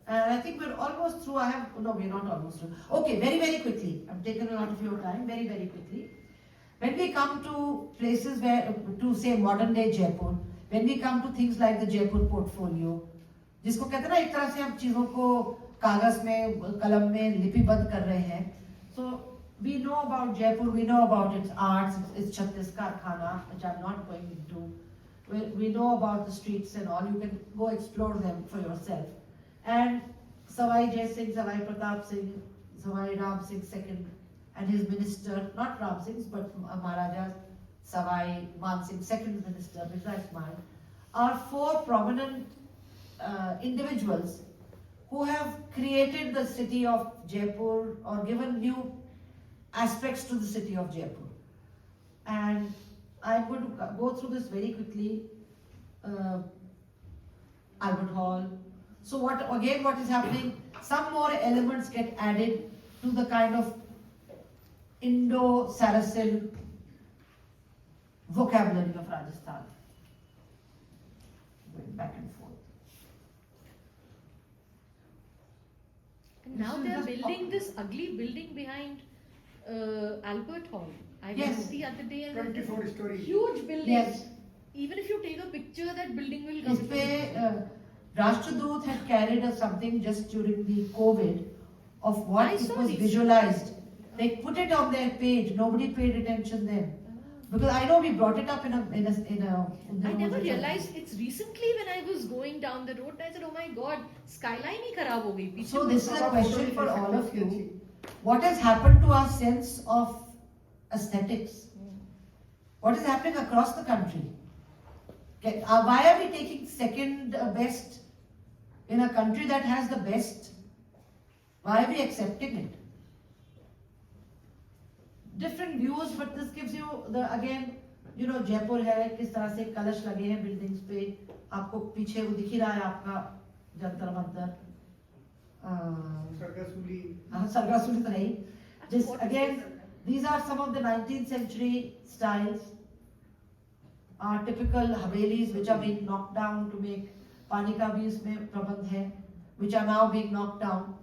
And I think we're almost through. We're not almost through. Okay, very, very quickly. I've taken a lot of your time, very, very quickly. When we come to places to say modern day Jaipur, when we come to things like the Jaipur portfolio, जिसको कहते हैं ना एक तरह से हम चीजों को कागज में कलम में लिपिबद्ध कर रहे हैं. So we know about Jaipur, we know about its arts, its Chhattis Karkhana, which I'm not going into. We know about the streets and all. You can go explore them for yourself. And Savai Jai Singh, Savai Pratap Singh, Savai Ram Singh II, and his minister, not Ram Singh's, but Maharaja Savai Man Singh II's minister, Mithra Ismail, are four prominent individuals who have created the city of Jaipur or given new aspects to the city of Jaipur. And I'm going to go through this very quickly. Albert Hall. So what is happening? Some more elements get added to the kind of Indo-Saracen vocabulary of Rajasthan. Going back and forth. And now they are building this ugly building behind Albert Hall. I Yes. went the other day and 24 story. huge building. Yes. Even if you take a picture, that building will इस come. पे Rashtradoot had carried something just during the COVID of what I it saw was this. visualized. They put it on their page. Nobody paid attention then. Because I know we brought it up in a. I never realized it's recently when I was going down the road. I said, "Oh my God, skyline ही खराब हो गई." So this is a question for all of you. What has happened to our sense of aesthetics? What is happening across the country? Why are we taking second best in a country that has the best? Why are we accepting it? Different views, but this gives you Jaipur है किस तरह से कलश लगे हैं buildings पे. आपको पीछे वो दिख ही रहा है आपका जंतर मंतर. सरगासुली तो नहीं. Just again, these are some of the 19th century styles. Typical Havelis which are being knocked down to make पानी का भी इसमें प्रबंध है, which are now being knocked down.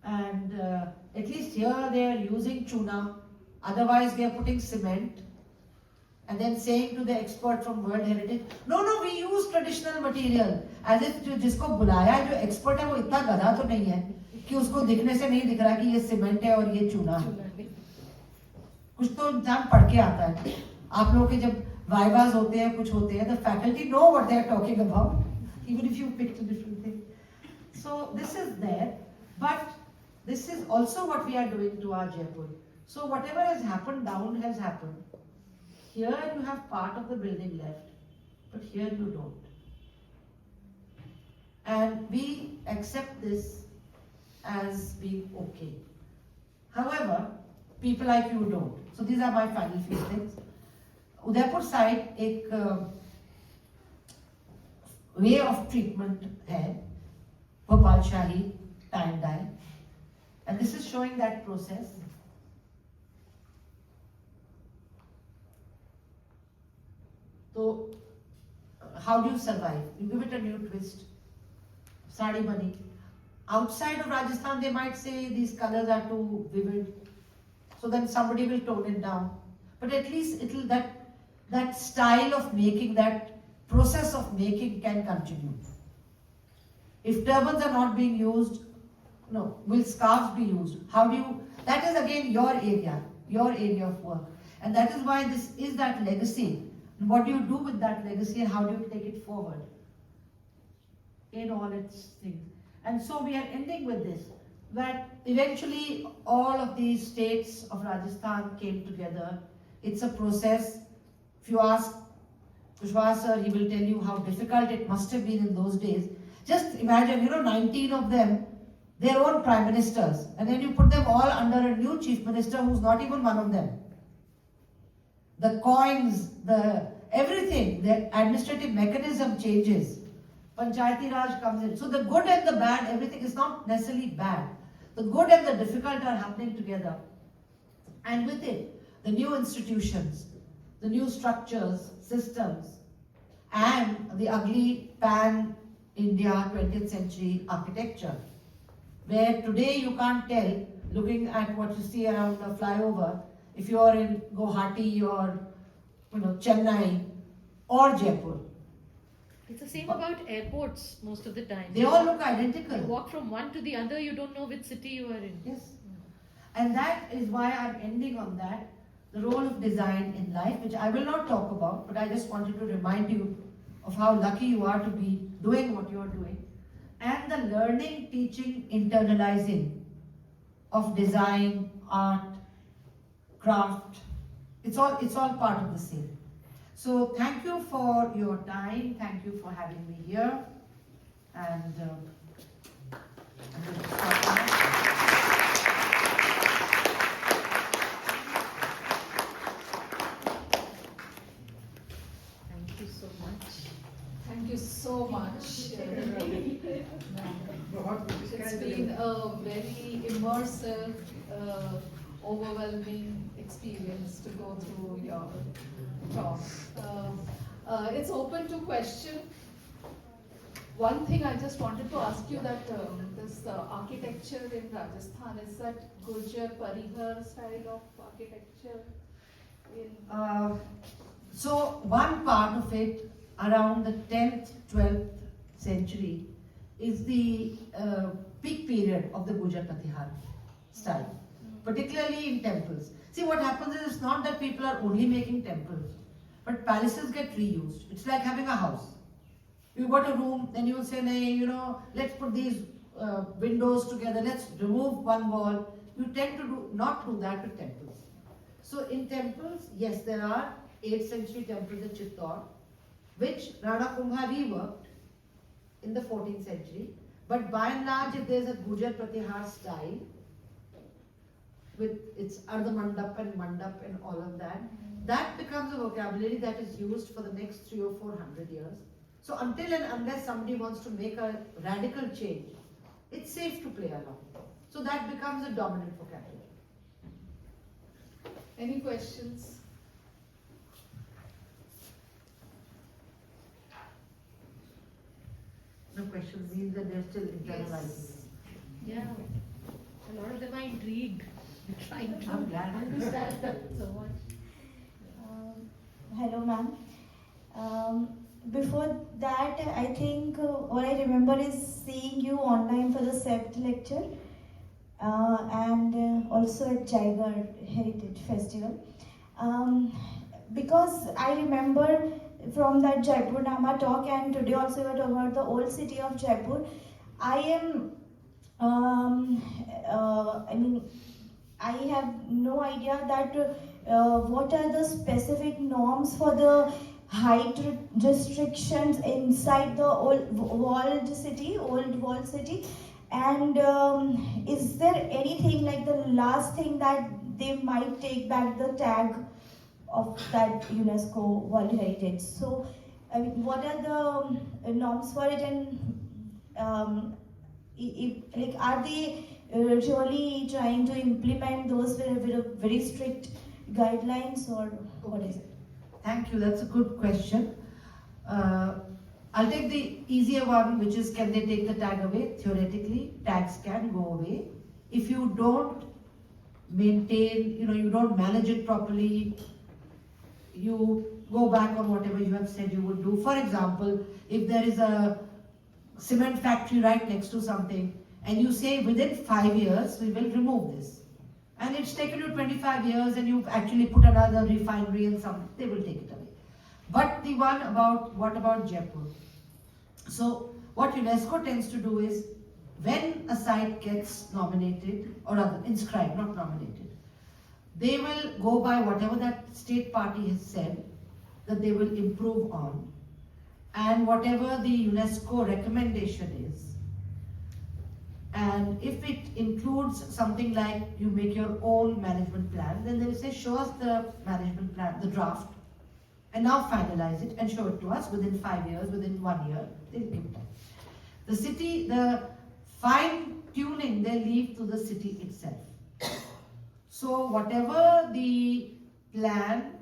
And at least here they are using chuna, otherwise they are putting cement and then saying to the expert from World Heritage, no, we use traditional material. As if जिसको बुलाया है, जो expert है वो इतना गधा तो नहीं है कि उसको दिखने से नहीं दिख रहा कि ये सीमेंट है और ये चूना है. कुछ तो इंसान पढ़ के आता है. आप लोगों के जब वाइवास होते हैं, कुछ होते हैं, the faculty know what they are talking about, even if you picked a different thing. So this is there, but this is also what we are doing to our Jaipur. So whatever has happened down has happened. Here you have part of the building left, but here you don't. And we accept this as being okay. However, people like you don't. So these are my final few things. Udaipur side एक way of treatment है, Bhopal Shahi tie and dye, and this is showing that process. So how do you survive? You give it a new twist. Sari bani. Outside of Rajasthan, they might say these colors are too vivid, so then somebody will tone it down. But at least it'll that style of making, that process of making can continue. If turbans are not being used, no, will scarves be used? How do you? That is again your area of work, and that is why this is that legacy. What do you do with that legacy, and how do you take it forward in all its things? And so we are ending with this, that eventually all of these states of Rajasthan came together. It's a process. If you ask Kushwaha sir, he will tell you how difficult it must have been in those days. Just imagine, 19 of them, their own prime ministers, and then you put them all under a new chief minister who's not even one of them. The coins, everything, the administrative mechanism changes. Panchayati Raj comes in. So the good and the bad, everything is not necessarily bad. The good and the difficult are happening together. And with it, the new institutions, the new structures, systems, and the ugly pan-India 20th century architecture, where today you can't tell, looking at what you see around the flyover, if you are in Guwahati or Chennai or Jaipur. It's the same about airports most of the time. They all look You identical. walk from one to the other, you don't know which city you are in. Yes. And that is why I'm ending on that, the role of design in life, which I will not talk about, but I just wanted to remind you of how lucky you are to be doing what you are doing. And the learning, teaching, internalizing of design, art, craft, it's all part of the same. So thank you for your time, thank you for having me here, and I'm going to stop now. Thank you so much. Thank you so much. बहुत It's been a very immersive, overwhelming experience to go through your talk. It's open to question. One thing I just wanted to ask you that this architecture in Rajasthan, is that Gurjar Parihar style of architecture? So one part of it around the 10th, 12th century is the peak period of the Gurjar Pratihar style, particularly in temples. See, what happens is it's not that people are only making temples, but palaces get reused. It's like having a house. You got a room, then you will say, "Nay, let's put these windows together, let's remove one wall." You tend to not do that with temples. So in temples, yes, there are 8th century temples in Chittor, which Rana Kumbha reworked in the 14th century. But by and large, if there's a Gurjar Pratihar style, with its Ardha Mandap and Mandap and all of that, that becomes a vocabulary that is used for the next 300 or 400 years. So until and unless somebody wants to make a radical change, it's safe to play along. So that becomes a dominant vocabulary. Any questions? No questions means that they're still internalizing. Yeah. A lot of them are intrigued. Trying to I'm glad. understand that so much. Hello, ma'am. Before that, I think what I remember is seeing you online for the SEPT lecture and also at Jaigarh Heritage Festival. Because I remember from that Jaipur Nama talk, and today also you were talking about the old city of Jaipur. I am, I have no idea that what are the specific norms for the height restrictions inside the old walled city, and is there anything like the last thing that they might take back the tag of that UNESCO World Heritage? So, I mean, what are the norms for it, and like, are they really trying to implement those with very strict guidelines, or what is it? Thank you, that's a good question. I'll take the easier one, which is, can they take the tag away? Theoretically, tags can go away. If you don't maintain, you don't manage it properly, you go back on whatever you have said you would do. For example, if there is a cement factory right next to something, and you say within 5 years we will remove this, and it's taken you 25 years and you've actually put another refinery and something, they will take it away. But the one about, what about Jaipur? So what UNESCO tends to do is, when a site gets nominated, or rather inscribed, not nominated, they will go by whatever that state party has said that they will improve on, and whatever the UNESCO recommendation is. And if it includes something like you make your own management plan, then they will say, show us the management plan, the draft, and now finalize it and show it to us within 5 years, within 1 year, they'll give that. The city, the fine tuning they leave to the city itself. So whatever the plan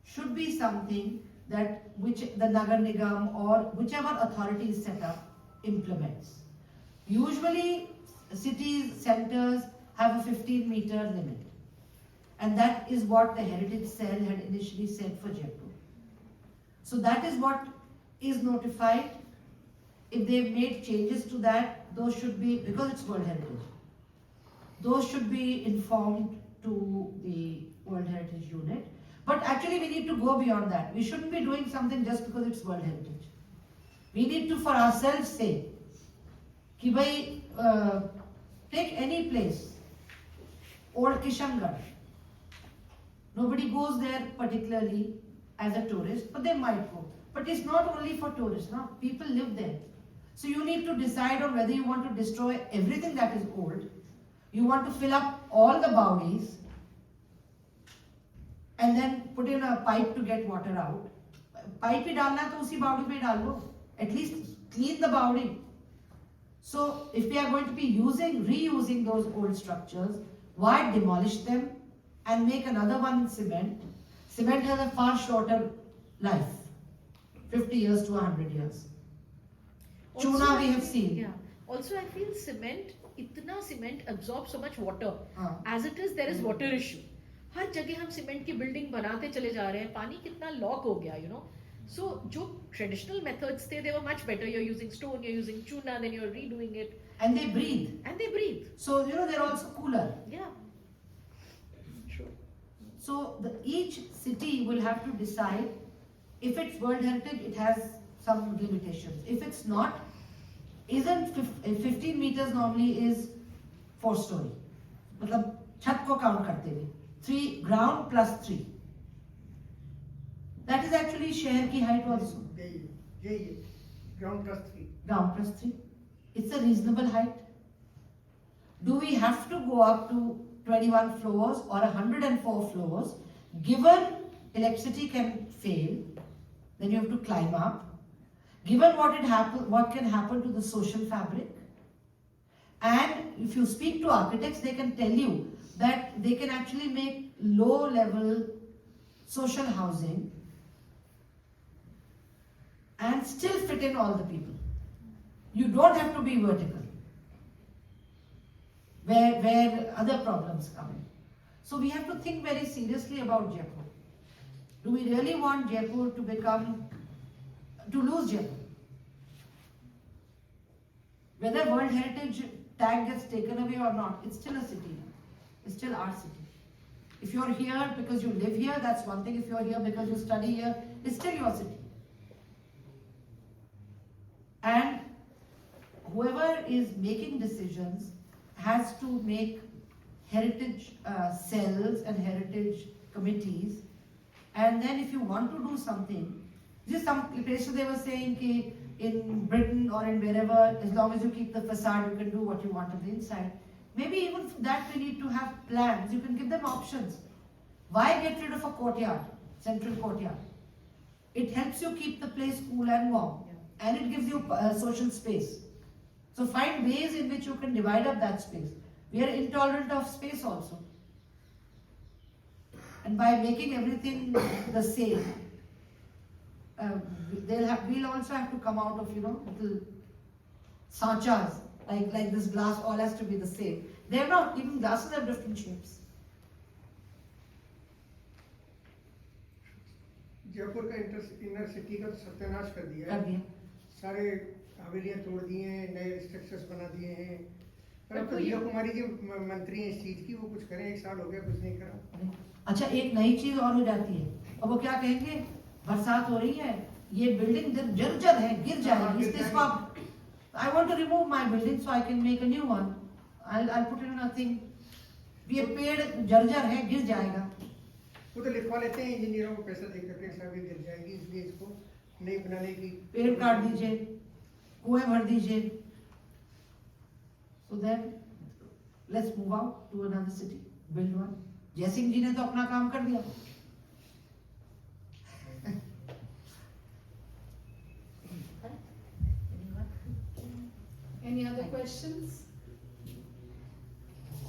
should be something that which the Nagar Nigam or whichever authority is set up implements. Usually cities, centers have a 15-meter limit. And that is what the Heritage Cell had initially said for Jaipur. So that is what is notified. If they've made changes to that, those should be, because it's World Heritage, those should be informed to the World Heritage Unit. But actually we need to go beyond that. We shouldn't be doing something just because it's World Heritage. We need to for ourselves say, ki bhai, take any place, Old Kishangarh. Nobody goes there particularly as a tourist, but they might go. But it's not only for tourists, no? People live there. So you need to decide on whether you want to destroy everything that is old, you want to fill up all the bowdies, and then put in a pipe to get water out. Pipe ही डालना है तो उसी बावड़ी में डाल लो. At least clean the bowdy. So if we are going to be reusing those old structures, why demolish them and make another one in cement? Cement has a far shorter life, 50 years to 100 years. Chuna we have seen. Yeah. Also, I feel itna cement absorbs so much water. As it is, there is water issue. हर जगह हम cement की building बनाते चले जा रहे हैं, पानी कितना लॉक हो गया, you know. So जो traditional methods थे, they were much better. You're using stone, you're using chuna, then you're redoing it. And they breathe. And they breathe. So you know they're also cooler. Yeah. Sure. So each city will have to decide if it's World Heritage, it has some limitations. If it's not, 15 meters normally is 4-story. मतलब छत को count करते हुए 3 ground plus 3. That is actually शहर की height also. Ground plus 3. Ground plus 3. It's a reasonable height. Do we have to go up to 21 floors or 104 floors? Given electricity can fail, then you have to climb up. Given what can happen to the social fabric, and if you speak to architects, they can tell you that they can actually make low-level social housing and still fit in all the people. You don't have to be vertical, where other problems come in. So we have to think very seriously about Jaipur. Do we really want Jaipur to lose Jaipur? Whether World Heritage tag gets taken away or not, it's still a city. It's still our city. If you're here because you live here, that's one thing. If you're here because you study here, it's still your city. And whoever is making decisions has to make heritage cells and heritage committees. And then if you want to do something, just some places they were saying that in Britain or in wherever, as long as you keep the facade, you can do what you want on the inside. Maybe even for that we need to have plans. You can give them options. Why get rid of a courtyard, central courtyard? It helps you keep the place cool and warm, and it gives you social space. So find ways in which you can divide up that space. We are intolerant of space also. And by making everything the same, we'll also have to come out of, little sanchas, like this glass all has to be the same. They're not, even glasses have different shapes. Jaipur का inner city का सत्यानाश कर दिया है, सारे हवेलियां तोड़ दी हैं, नए स्ट्रक्चर्स बना दिए हैं। पर रिया कुमारी जी मंत्री हैं इस चीज की, वो कुछ करें, 1 साल हो गया कुछ नहीं करा। अच्छा, एक नई चीज और हो जाती है, और वो क्या कहेंगे, बरसात हो रही है, ये बिल्डिंग जर्जर है, गिर जाएगी, इसको I want to remove my building so I can make a new one. I'll put in a thing. ये पेड़ जर्जर है, गिर जाएगा। वो तो लिखवा लेते हैं इंजीनियरों को पैसा देकर के, साहब ये गिर जाएगी, इसलिए इसको नहीं बनाने की। पेड़ काट दीजिए, कुएं भर दीजिए। So then let's move out to another city, build one. जय सिंह जी ने तो अपना काम कर दिया। Any other Thank you. questions?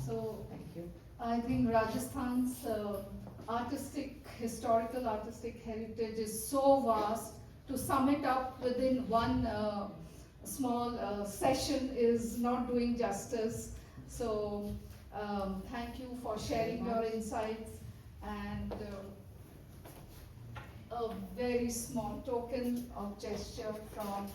So Thank you. I think Rajasthan's historical artistic heritage is so vast. To sum it up within one small session is not doing justice. So thank you for sharing your insights, and a very small token of gesture from